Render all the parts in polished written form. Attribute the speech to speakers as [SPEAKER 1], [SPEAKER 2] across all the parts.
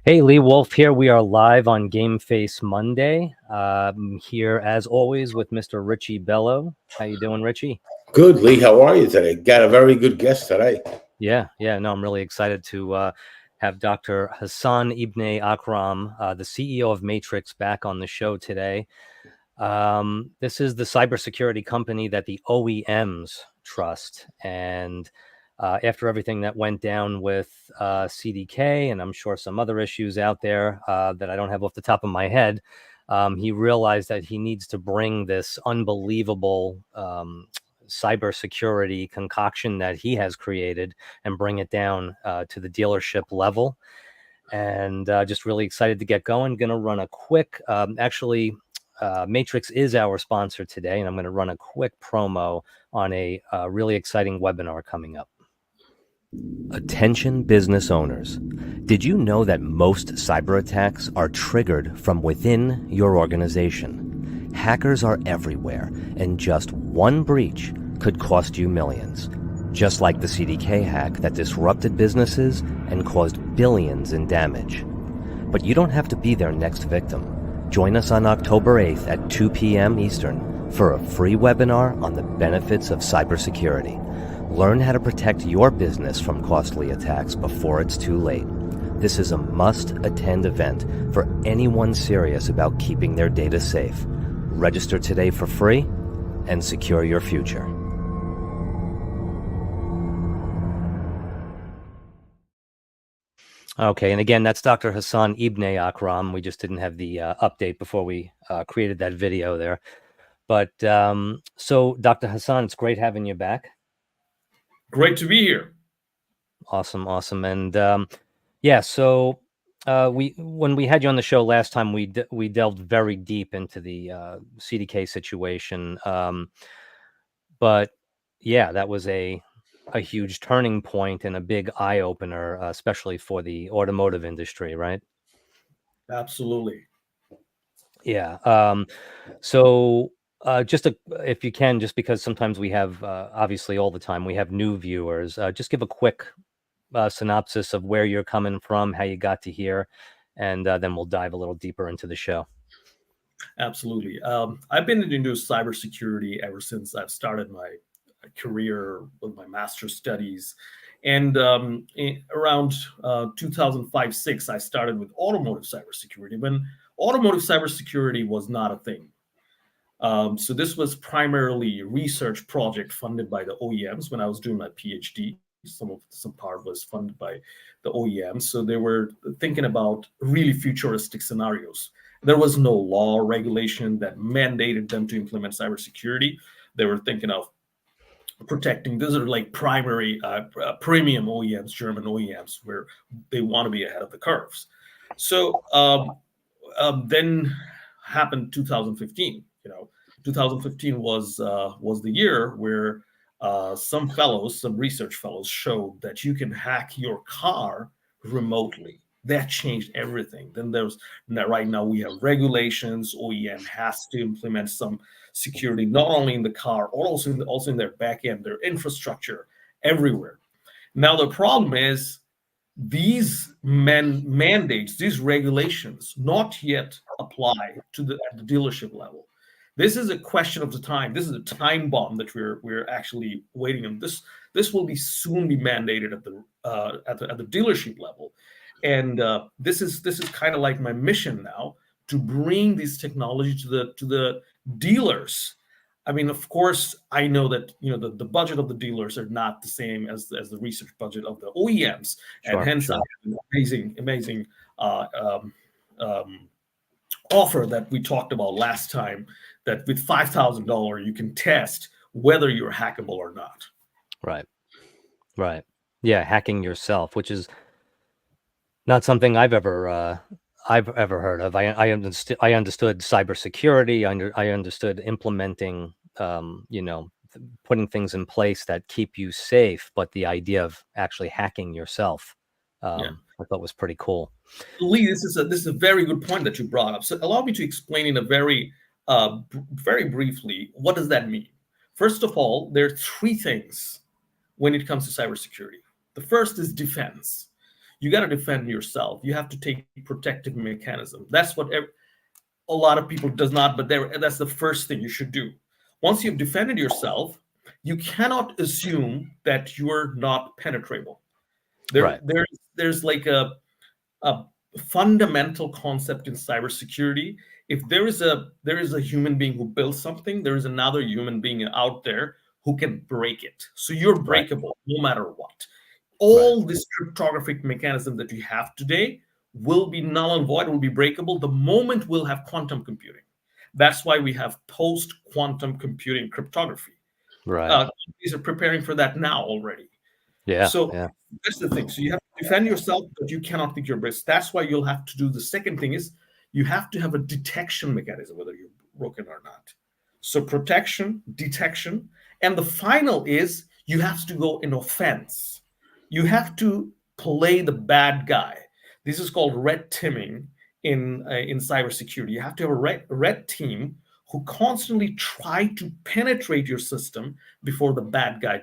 [SPEAKER 1] Hey, Lee Wolf here. We are live on Game Face Monday. Here, as always, with Mr. Richie Bello. How you doing, Richie?
[SPEAKER 2] Good, Lee. How are you today? Got a very good guest today.
[SPEAKER 1] Yeah. No, I'm really excited to have Dr. Hasan Ibn Akram, the CEO of Matrix, back on the show today. This is the cybersecurity company that the OEMs trust, and after everything that went down with CDK, and I'm sure some other issues out there that I don't have off the top of my head, he realized that he needs to bring this unbelievable cybersecurity concoction that he has created and bring it down to the dealership level. And just really excited to get going. Going to run a quick, Matrix is our sponsor today, and I'm going to run a quick promo on a really exciting webinar coming up. Attention business owners. Did you know that most cyber attacks are triggered from within your organization? Hackers are everywhere, and just one breach could cost you millions. Just like the CDK hack that disrupted businesses and caused billions in damage. But you don't have to be their next victim. Join us on October 8th at 2 p.m. Eastern for a free webinar on the benefits of cybersecurity. Learn how to protect your business from costly attacks before it's too late. This is a must-attend event for anyone serious about keeping their data safe. Register today for free and secure your future. Okay, and again, that's Dr. Hasan Ibn Akram. We just didn't have the update before we created that video there. But so, Dr. Hasan, it's great having you back.
[SPEAKER 3] Great to be here.
[SPEAKER 1] Awesome. And yeah, so when we had you on the show last time, we delved very deep into the CDK situation. But yeah, that was a huge turning point and a big eye opener, especially for the automotive industry, right?
[SPEAKER 3] Absolutely.
[SPEAKER 1] Yeah. So just if you can, just because sometimes we have, obviously all the time, we have new viewers, just give a quick synopsis of where you're coming from, how you got to here, and then we'll dive a little deeper into the show.
[SPEAKER 3] Absolutely. I've been into cybersecurity ever since I've started my career with my master's studies. And around 2005-06, I started with automotive cybersecurity when automotive cybersecurity was not a thing. So this was primarily a research project funded by the OEMs when I was doing my PhD. Some part was funded by the OEMs. So they were thinking about really futuristic scenarios. There was no law or regulation that mandated them to implement cybersecurity. They were thinking of protecting. These are like primary premium OEMs, German OEMs, where they want to be ahead of the curves. So then happened 2015. 2015 was the year where some research fellows showed that you can hack your car remotely. That changed everything. Then right now we have regulations. OEM has to implement some security, not only in the car, also in their back end, their infrastructure, everywhere. Now the problem is these mandates, these regulations, not yet apply at the dealership level. This is a question of the time. This is a time bomb that we're actually waiting on. This will soon be mandated at the dealership level, and this is kind of like my mission now to bring this technology to the dealers. I mean, of course, I know that the budget of the dealers are not the same as the research budget of the OEMs, and hence I have an amazing offer that we talked about last time, that with $5,000 you can test whether you're hackable or not.
[SPEAKER 1] Right. Yeah, hacking yourself, which is not something I've ever heard of. I understood cybersecurity. I understood implementing, putting things in place that keep you safe. But the idea of actually hacking yourself, I thought was pretty cool.
[SPEAKER 3] Lee, this is a very good point that you brought up. So allow me to explain in a very briefly, what does that mean? First of all, there are three things when it comes to cybersecurity. The first is defense. you got to defend yourself. You have to take protective mechanism. That's what a lot of people does not, but that's the first thing you should do. Once you've defended yourself, you cannot assume that you're not penetrable.
[SPEAKER 1] Right.
[SPEAKER 3] There's like a fundamental concept in cybersecurity. If there is a human being who builds something, there is another human being out there who can break it. So you're breakable no matter what. All this cryptographic mechanism that you have today will be null and void, will be breakable the moment we'll have quantum computing. That's why we have post-quantum computing cryptography.
[SPEAKER 1] Right.
[SPEAKER 3] Companies are preparing for that now already.
[SPEAKER 1] Yeah.
[SPEAKER 3] So
[SPEAKER 1] yeah.
[SPEAKER 3] that's the thing. So you have to defend yourself, but you cannot think you're best. That's why you'll have to do the second thing is you have to have a detection mechanism, whether you're broken or not. So protection, detection, and the final is you have to go in offense. You have to play the bad guy. This is called red teaming in cybersecurity. You have to have a red team who constantly try to penetrate your system before the bad guy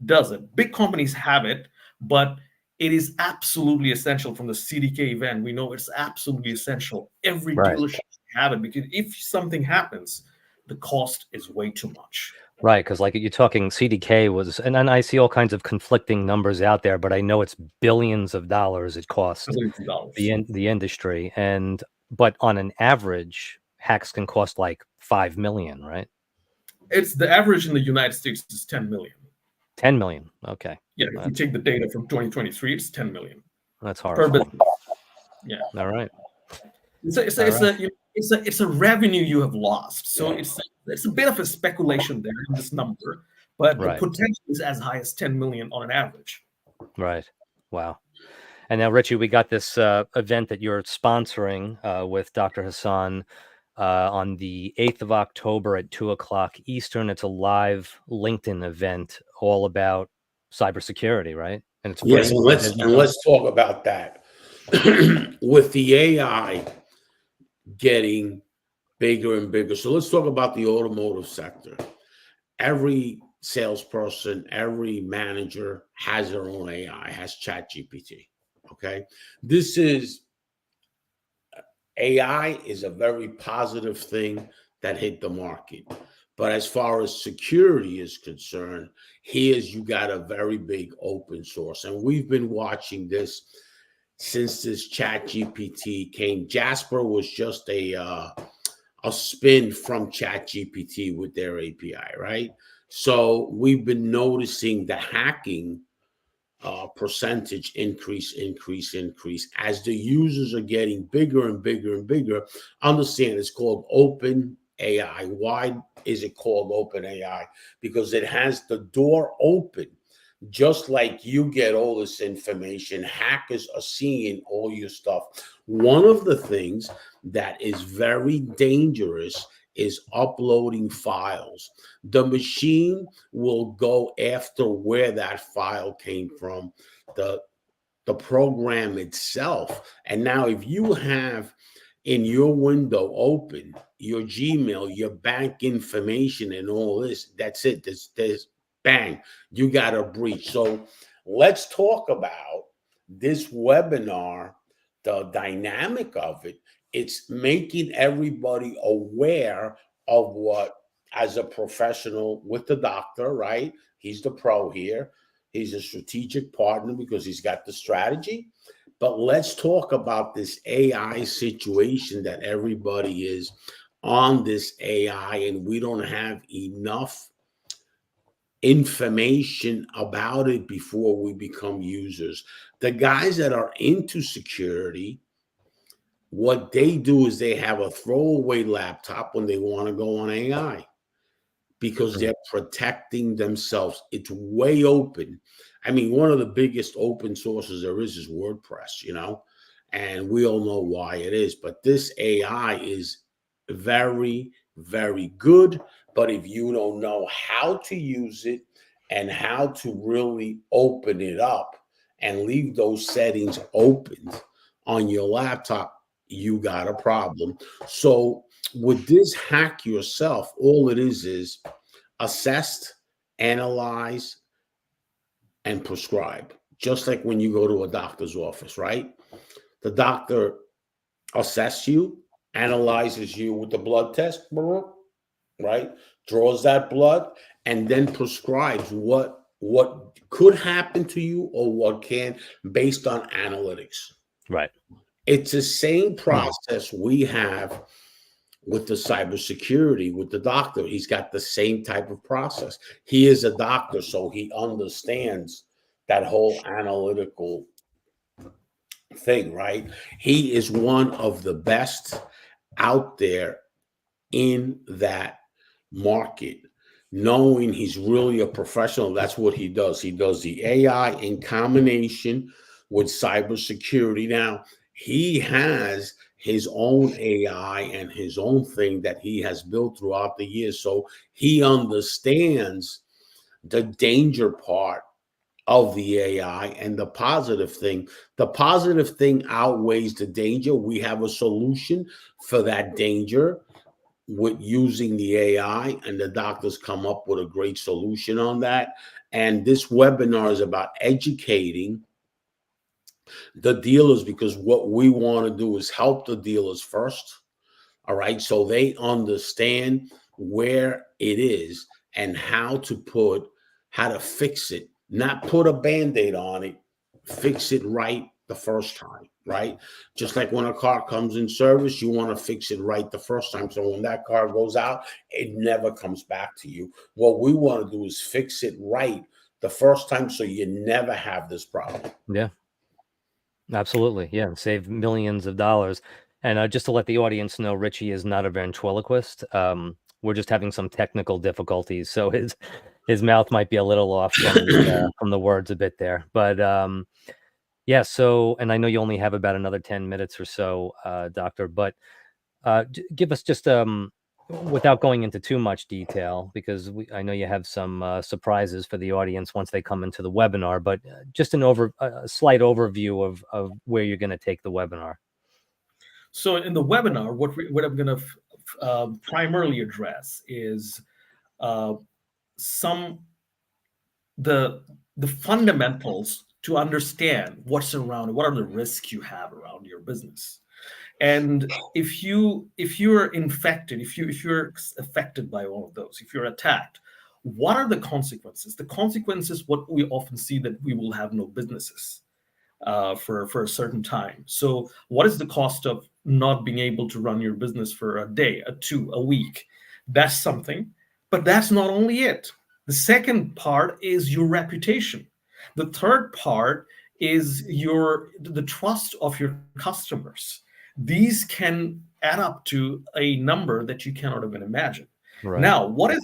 [SPEAKER 3] does it. Big companies have it, but it is absolutely essential. From the CDK event, we know it's absolutely essential. Every dealership should have it, because if something happens, the cost is way too much.
[SPEAKER 1] Right, because like you're talking CDK was, and I see all kinds of conflicting numbers out there, but I know it's billions of dollars it cost the industry, but on an average, hacks can cost like 5 million, right?
[SPEAKER 3] It's the average in the United States is 10 million.
[SPEAKER 1] 10 million. Okay.
[SPEAKER 3] Yeah, if you take the data from 2023, it's 10 million.
[SPEAKER 1] That's horrible.
[SPEAKER 3] Yeah.
[SPEAKER 1] All right.
[SPEAKER 3] It's a revenue you have lost. So it's a bit of a speculation there in this number, but the potential is as high as 10 million on an average.
[SPEAKER 1] Right. Wow. And now, Richie, we got this event that you're sponsoring with Dr.Hasan on the 8th of October at 2:00 Eastern. It's a live LinkedIn event all about cybersecurity, right? And it's
[SPEAKER 2] yes, and let's talk about that. With the AI getting bigger and bigger. So let's talk about the automotive sector. Every salesperson, every manager has their own AI, has ChatGPT. Okay. AI is a very positive thing that hit the market. But as far as security is concerned, you got a very big open source. And we've been watching this since this ChatGPT came. Jasper was just a spin from ChatGPT with their API, right? So we've been noticing the hacking percentage increase as the users are getting bigger and bigger and bigger. Understand it's called open AI. Why is it called open AI? Because it has the door open. Just like you get all this information, hackers are seeing all your stuff. One of the things that is very dangerous is uploading files. The machine will go after where that file came from, the program itself. And now if you have in your window open your Gmail, your bank information and all this, that's it. There's bang, you got a breach. So let's talk about this webinar, the dynamic of it. It's making everybody aware of what, as a professional with the doctor, right? He's the pro here. He's a strategic partner because he's got the strategy. But let's talk about this AI situation that everybody is on this AI and we don't have enough information about it before we become users. The guys that are into security, what they do is they have a throwaway laptop when they want to go on AI because they're protecting themselves. It's way open. I mean, one of the biggest open sources there is WordPress, and we all know why it is. But this AI is very, very good. But if you don't know how to use it and how to really open it up and leave those settings open on your laptop, you got a problem. So with this hack yourself, all it is assessed, analyze, and prescribe. just like when you go to a doctor's office, right? The doctor assesses you, analyzes you with the blood test, right? Draws that blood and then prescribes what could happen to you or what can based on analytics.
[SPEAKER 1] Right.
[SPEAKER 2] It's the same process we have with the cybersecurity with the doctor. He's got the same type of process. He is a doctor, so he understands that whole analytical thing, right? He is one of the best out there in that market, knowing he's really a professional. That's what he does. He does the AI in combination with cybersecurity. Now, he has his own AI and his own thing that he has built throughout the years. So he understands the danger part of the AI and the positive thing. The positive thing outweighs the danger. We have a solution for that danger with using the AI, and the doctors come up with a great solution on that. And this webinar is about educating the dealers, because what we want to do is help the dealers first. All right. So they understand where it is and how to fix it, not put a band-aid on it, fix it right the first time, right? Just like when a car comes in service, you want to fix it right the first time. So when that car goes out, it never comes back to you. What we want to do is fix it right the first time so you never have this problem.
[SPEAKER 1] Yeah. Absolutely. Yeah. Save millions of dollars. And just to let the audience know, Richie is not a ventriloquist. We're just having some technical difficulties, so his mouth might be a little off from the words a bit there. But yeah. So, and I know you only have about another 10 minutes or so, Doctor. But give us just without going into too much detail, because I know you have some surprises for the audience once they come into the webinar, but just a slight overview of where you're going to take the webinar.
[SPEAKER 3] So in the webinar, what I'm going to primarily address is some the fundamentals to understand what's around, what are the risks you have around your business. And if you're infected, if you're affected by all of those, if you're attacked, what are the consequences? The consequences, what we often see, that we will have no businesses for a certain time. So what is the cost of not being able to run your business for a day, a two, a week? That's something. But that's not only it. The second part is your reputation. The third part is the trust of your customers. These can add up to a number that you cannot even imagine.
[SPEAKER 1] Right.
[SPEAKER 3] Now, what is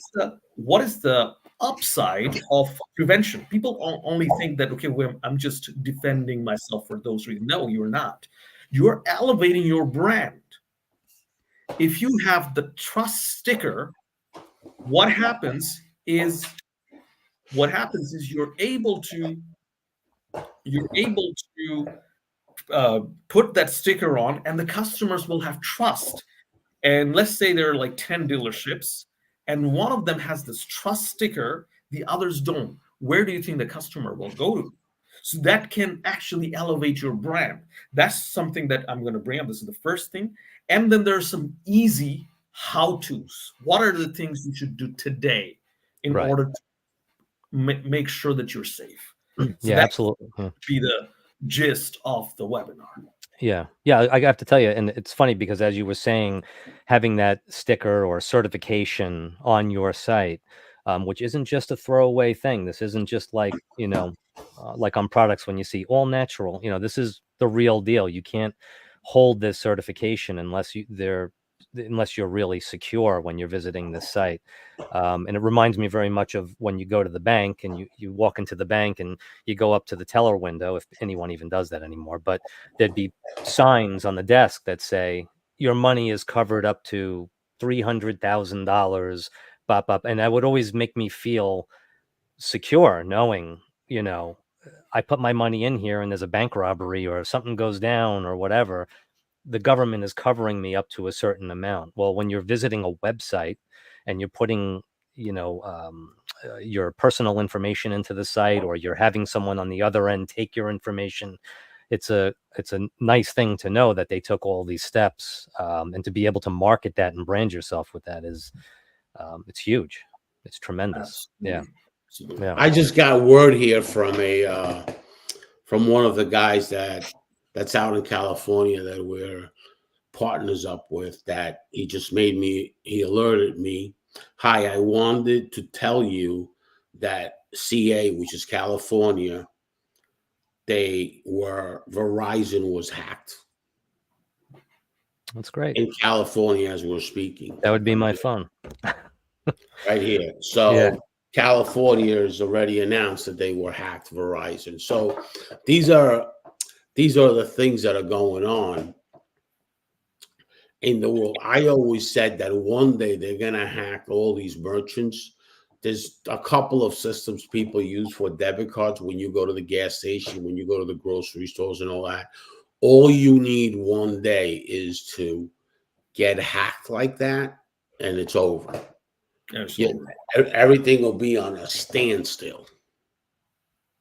[SPEAKER 3] the upside of prevention? People only think that, okay, well, I'm just defending myself for those reasons. No, you're not. You're elevating your brand. If you have the trust sticker, what happens is you're able to put that sticker on, and the customers will have trust. And let's say there are like 10 dealerships, and one of them has this trust sticker, the others don't. Where do you think the customer will go to? So that can actually elevate your brand. That's something that I'm going to bring up. This is the first thing. And then there's some easy how-tos. What are the things you should do today in order to make sure that you're safe? So
[SPEAKER 1] yeah, absolutely.
[SPEAKER 3] Be the gist of the webinar.
[SPEAKER 1] Yeah. I have to tell you, and it's funny because as you were saying, having that sticker or certification on your site, which isn't just a throwaway thing. This isn't just like, like on products when you see all natural, this is the real deal. You can't hold this certification unless you're really secure when you're visiting this site. And it reminds me very much of when you go to the bank and you walk into the bank and you go up to the teller window, if anyone even does that anymore, but there'd be signs on the desk that say your money is covered up to $300,000, bop up. And that would always make me feel secure knowing, I put my money in here and there's a bank robbery or something goes down or whatever, the government is covering me up to a certain amount. Well, when you're visiting a website and you're putting your personal information into the site, or you're having someone on the other end take your information. It's a nice thing to know that they took all these steps, and to be able to market that and brand yourself with that is, it's huge. It's tremendous.
[SPEAKER 3] Absolutely.
[SPEAKER 1] Yeah.
[SPEAKER 2] I just got word here from from one of the guys that's out in California that we're partners up with, that he alerted me. Hi, I wanted to tell you that CA, which is California, Verizon was hacked
[SPEAKER 1] That's great.
[SPEAKER 2] in California as we're speaking.
[SPEAKER 1] That would be my phone.
[SPEAKER 2] Right here. So California has already announced that they were hacked, Verizon. So these are the things that are going on in the world. I always said that one day they're gonna hack all these merchants. There's a couple of systems people use for debit cards when you go to the gas station, when you go to the grocery stores and all that. All you need one day is to get hacked like that, and it's over. Everything will be on a standstill.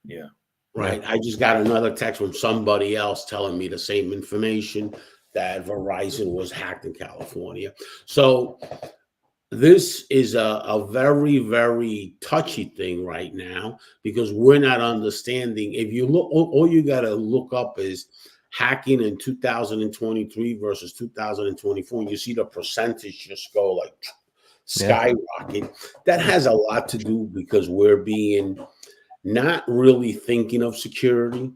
[SPEAKER 3] Yeah.
[SPEAKER 2] Right. I just got another text from somebody else telling me the same information, that Verizon was hacked in California. So this is a very, very touchy thing right now, because we're not understanding. If you look, all you got to look up is hacking in 2023 versus 2024. And you see the percentage just go like skyrocket. That has a lot to do because we're being not really thinking of security,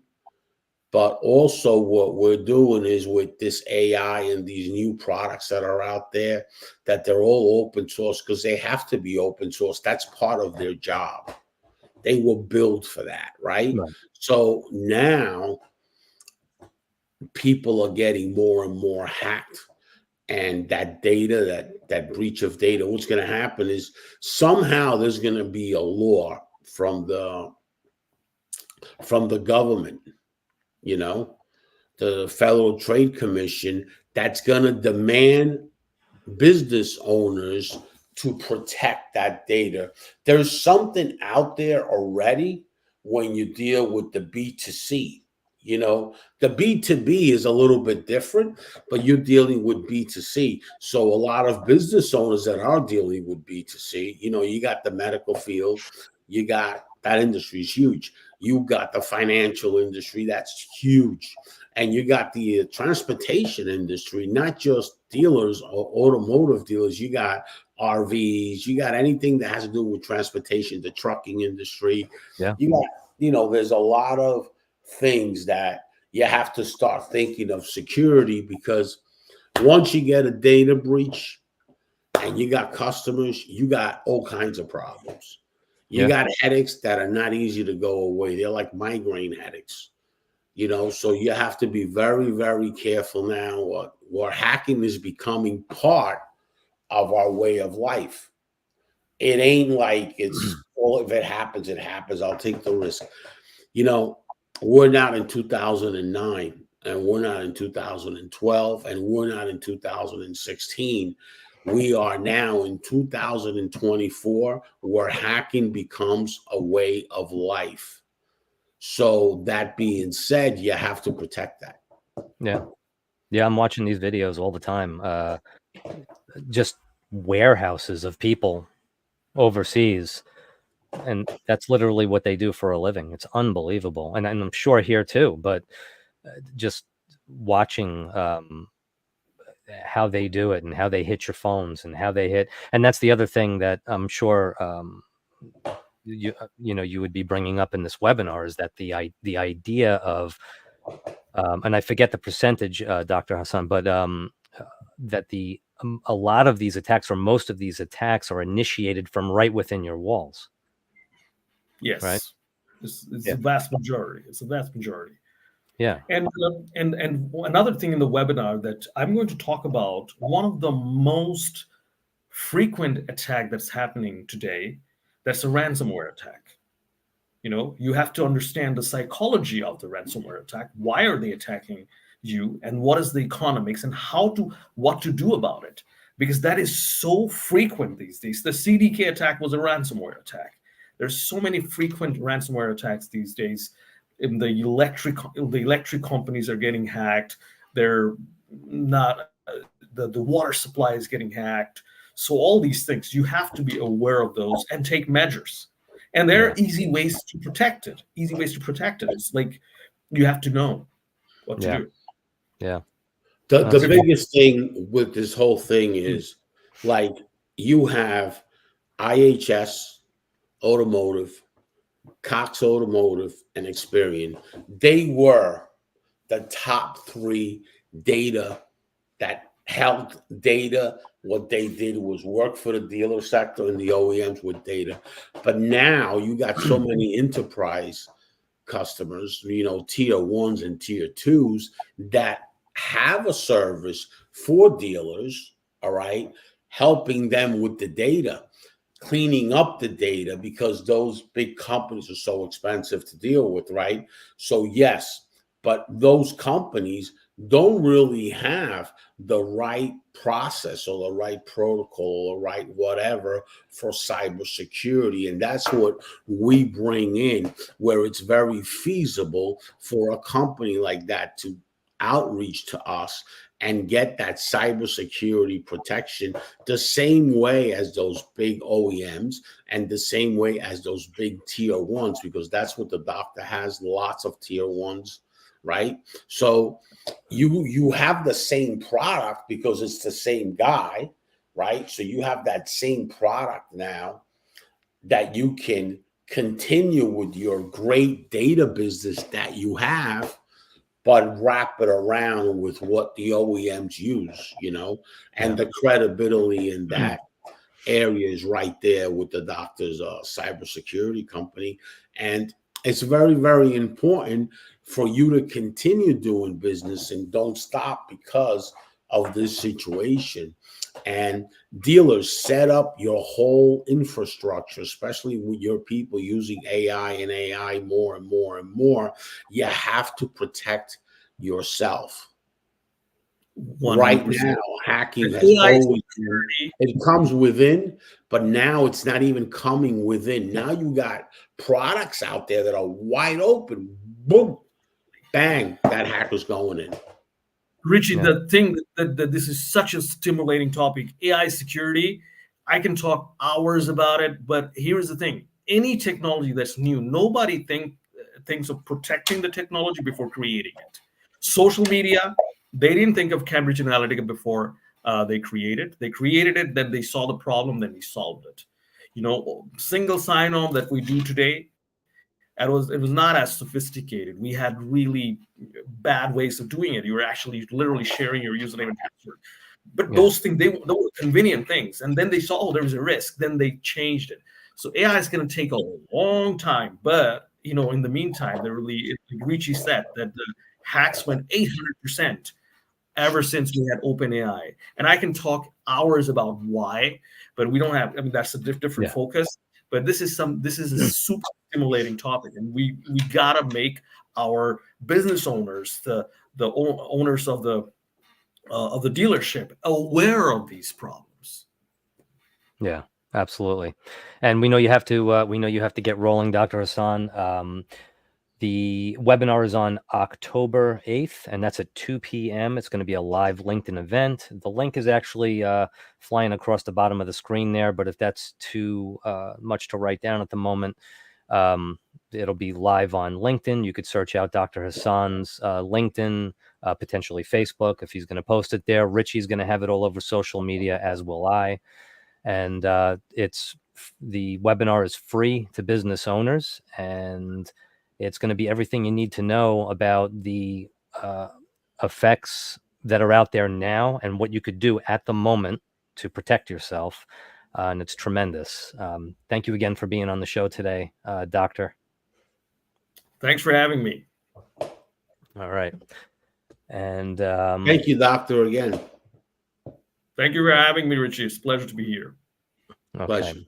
[SPEAKER 2] but also what we're doing is with this AI and these new products that are out there, that they're all open source because they have to be open source. That's part of their job. They were built for that, right? So now people are getting more and more hacked. And that data, that breach of data, what's going to happen is somehow there's going to be a law from the government, the Federal Trade Commission, that's going to demand business owners to protect that data. There's something out there already when you deal with the B2C. The B2B is a little bit different, but you're dealing with B2C. So a lot of business owners that are dealing with B2C, you got the medical field, you got that industry is huge. You got the financial industry, that's huge. And you got the transportation industry, not just dealers or automotive dealers. You got RVs, you got anything that has to do with transportation, the trucking industry. You got, there's a lot of things that you have to start thinking of security, because once you get a data breach and you got customers, you got all kinds of problems. You got headaches that are not easy to go away. They're like migraine headaches, so you have to be very, very careful now. What hacking is becoming part of our way of life. It ain't like it's all, if it happens, it happens. I'll take the risk. We're not in 2009, and we're not in 2012, and we're not in 2016. We are now in 2024, where hacking becomes a way of life. So that being said, you have to protect that.
[SPEAKER 1] Yeah, I'm watching these videos all the time. Just warehouses of people overseas, and that's literally what they do for a living. It's unbelievable, and I'm sure here too. But just watching how they do it and how they hit your phones and how they hit, and that's the other thing that I'm sure you would be bringing up in this webinar, is that the idea of and I forget the percentage, Dr. Hasan, but that a lot of these attacks, or most of these attacks, are initiated from right within your walls.
[SPEAKER 3] Yes,
[SPEAKER 1] right.
[SPEAKER 3] It's the vast majority. It's the vast majority.
[SPEAKER 1] Yeah.
[SPEAKER 3] And another thing in the webinar that I'm going to talk about, one of the most frequent attack that's happening today, that's a ransomware attack. You have to understand the psychology of the ransomware attack. Why are they attacking you, and what is the economics, and what to do about it? because that is so frequent these days. The CDK attack was a ransomware attack. There's so many frequent ransomware attacks these days. In the electric companies are getting hacked. They're not the water supply is getting hacked. So all these things, you have to be aware of those and take measures. And there are easy ways to protect it. Easy ways to protect it. It's like you have to know what to do.
[SPEAKER 1] Yeah.
[SPEAKER 2] The biggest thing with this whole thing is, like, you have IHS, Automotive, Cox Automotive, and Experian. They were the top three data that held data. What they did was work for the dealer sector and the OEMs with data. But now you got so many enterprise customers, tier ones and tier twos, that have a service for dealers, all right, helping them with the data, cleaning up the data, because those big companies are so expensive to deal with, right? So yes, but those companies don't really have the right process or the right protocol or right whatever for cybersecurity. And that's what we bring in, where it's very feasible for a company like that to outreach to us and get that cybersecurity protection the same way as those big OEMs and the same way as those big tier ones, because that's what the doctor has, lots of tier ones, right? So you have the same product because it's the same guy, right? So you have that same product now that you can continue with your great data business that you have, but wrap it around with what the OEMs use, and the credibility in that area is right there with the doctor's cybersecurity company. And it's very, very important for you to continue doing business and don't stop because of this situation. And dealers, set up your whole infrastructure, especially with your people using AI and AI more and more and more. You have to protect yourself. 100%. Right now, hacking has always been, it comes within, but now it's not even coming within. Now you got products out there that are wide open. Boom, bang, that hacker's going in.
[SPEAKER 3] Richie, the thing that this is such a stimulating topic, AI security, I can talk hours about it, but here's the thing. Any technology that's new, nobody thinks of protecting the technology before creating it. Social media, they didn't think of Cambridge Analytica before they created it, then they saw the problem, then we solved it. Single sign-on that we do today, it was not as sophisticated. We had really bad ways of doing it. You were actually literally sharing your username and password. But those things, they were convenient things. And then they saw, there was a risk. Then they changed it. So AI is going to take a long time. But, in the meantime, Richie said that the hacks went 800% ever since we had OpenAI. And I can talk hours about why, but we don't have, that's a different focus. But this is a super stimulating topic, and we gotta make our business owners, the owners of the dealership, aware of these problems.
[SPEAKER 1] Yeah, absolutely. And we know you have to get rolling, Dr. Hasan. The webinar is on October 8th, and that's at 2 p.m. It's going to be a live LinkedIn event. The link is actually flying across the bottom of the screen there, but if that's too much to write down at the moment, it'll be live on LinkedIn. You could search out Dr. Hasan's LinkedIn, potentially Facebook, if he's going to post it there. Richie's going to have it all over social media, as will I. And the webinar is free to business owners, and it's going to be everything you need to know about the effects that are out there now and what you could do at the moment to protect yourself. And it's tremendous. Thank you again for being on the show today, Doctor.
[SPEAKER 3] Thanks for having me.
[SPEAKER 1] All right. And
[SPEAKER 2] thank you, Doctor, again.
[SPEAKER 3] Thank you for having me, Richie. It's a pleasure to be here.
[SPEAKER 1] Okay. Pleasure.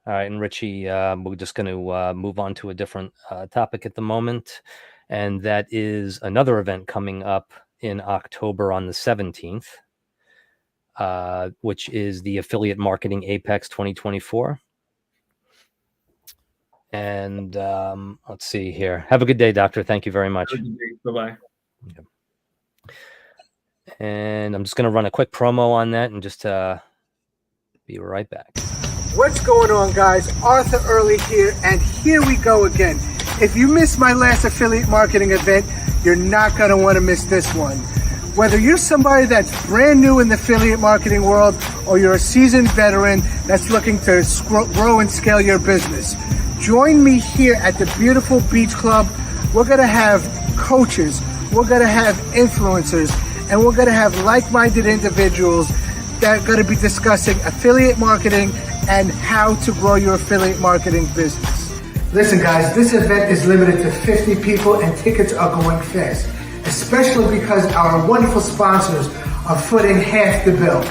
[SPEAKER 1] All right, and Richie, we're just going to move on to a different topic at the moment, and that is another event coming up in October on the 17th. which is the Affiliate Marketing Apex 2024. And let's see here. Have a good day, Doctor. Thank you very much.
[SPEAKER 3] Bye-bye.
[SPEAKER 1] Okay. And I'm just going to run a quick promo on that and just be right back.
[SPEAKER 4] What's going on, guys? Arthur Early here, and here we go again. If you missed my last affiliate marketing event, you're not going to want to miss this one. Whether you're somebody that's brand new in the affiliate marketing world or you're a seasoned veteran that's looking to grow and scale your business, join me here at the beautiful Beach Club. We're going to have coaches, we're going to have influencers, and we're going to have like-minded individuals that are going to be discussing affiliate marketing and how to grow your affiliate marketing business. Listen, guys, this event is limited to 50 people and tickets are going fast, especially because our wonderful sponsors are footing half the bill.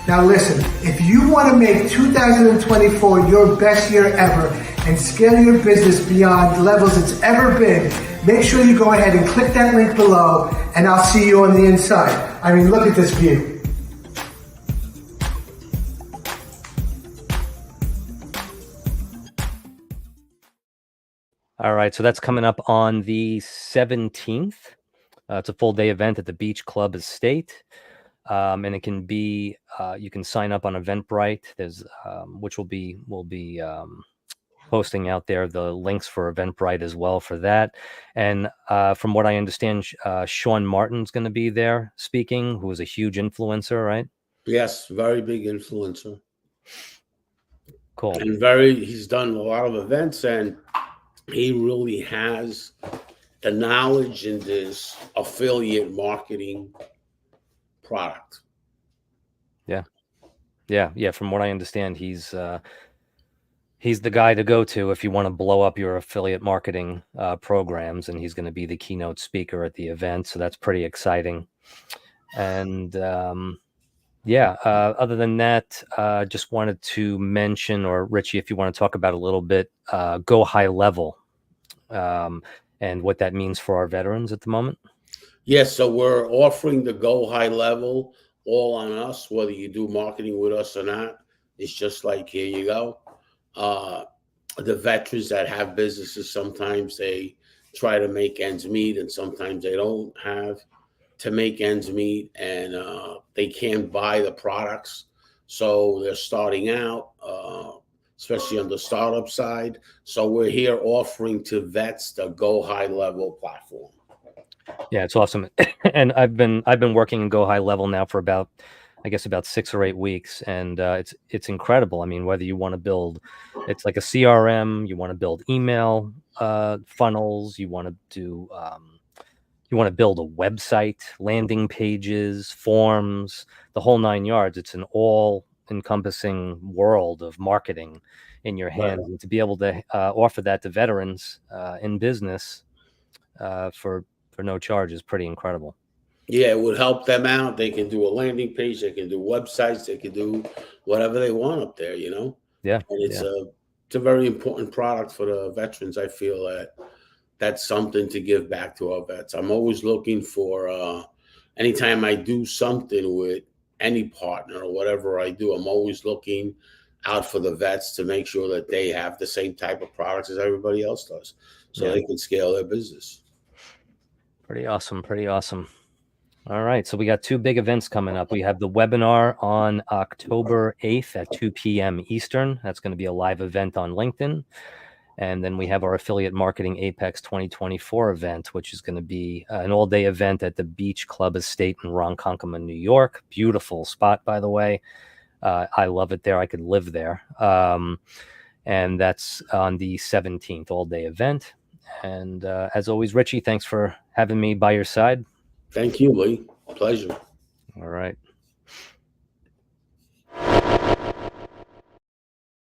[SPEAKER 4] Now listen, if you want to make 2024 your best year ever and scale your business beyond levels it's ever been, make sure you go ahead and click that link below and I'll see you on the inside. I mean, look at this view.
[SPEAKER 1] All right, so that's coming up on the 17th. It's a full day event at the Beach Club Estate. And it can be, you can sign up on Eventbrite. There's, which we'll be posting out there the links for Eventbrite as well for that. And from what I understand, Sean Martin's going to be there speaking, who is a huge influencer, right?
[SPEAKER 2] Yes, very big influencer.
[SPEAKER 1] Cool.
[SPEAKER 2] And he's done a lot of events, and he really has the knowledge in this affiliate marketing product.
[SPEAKER 1] Yeah. From what I understand, he's the guy to go to if you want to blow up your affiliate marketing programs, and he's going to be the keynote speaker at the event. So that's pretty exciting. And other than that, just wanted to mention, or Richie, if you want to talk about a little bit, Go High Level, and what that means for our veterans at the moment.
[SPEAKER 2] Yes, so we're offering the Go High Level all on us, whether you do marketing with us or not. It's just like, here you go. The veterans that have businesses, sometimes they try to make ends meet, and sometimes they don't have to make ends meet, and they can't buy the products. So they're starting out, especially on the startup side. So we're here offering to vets the Go High Level platform.
[SPEAKER 1] Yeah, it's awesome. And I've been working in Go High Level now for about 6 or 8 weeks, and it's incredible. I mean, whether you want to build, it's like a CRM, you want to build email funnels, you want to do you want to build a website, landing pages, forms, the whole 9 yards. It's an all-encompassing world of marketing in your hands, right. And to be able to offer that to veterans in business for no charge is pretty incredible.
[SPEAKER 2] Yeah, it would help them out. They can do a landing page, they can do websites, they can do whatever they want up there, you know?
[SPEAKER 1] Yeah.
[SPEAKER 2] And it's a very important product for the veterans. I feel that's something to give back to our vets. I'm always looking for, anytime I do something with any partner or whatever I do, I'm always looking out for the vets to make sure that they have the same type of products as everybody else does, so they can scale their business.
[SPEAKER 1] Pretty awesome. All right, so we got 2 big events coming up. We have the webinar on October 8th at 2 p.m. Eastern. That's going to be a live event on LinkedIn. And then we have our Affiliate Marketing Apex 2024 event, which is going to be an all-day event at the Beach Club Estate in Ronkonkoma, New York. Beautiful spot, by the way. I love it there. I could live there. And that's on the 17th, all-day event. And as always, Richie, thanks for having me by your side.
[SPEAKER 2] Thank you, Lee. Pleasure.
[SPEAKER 1] All right.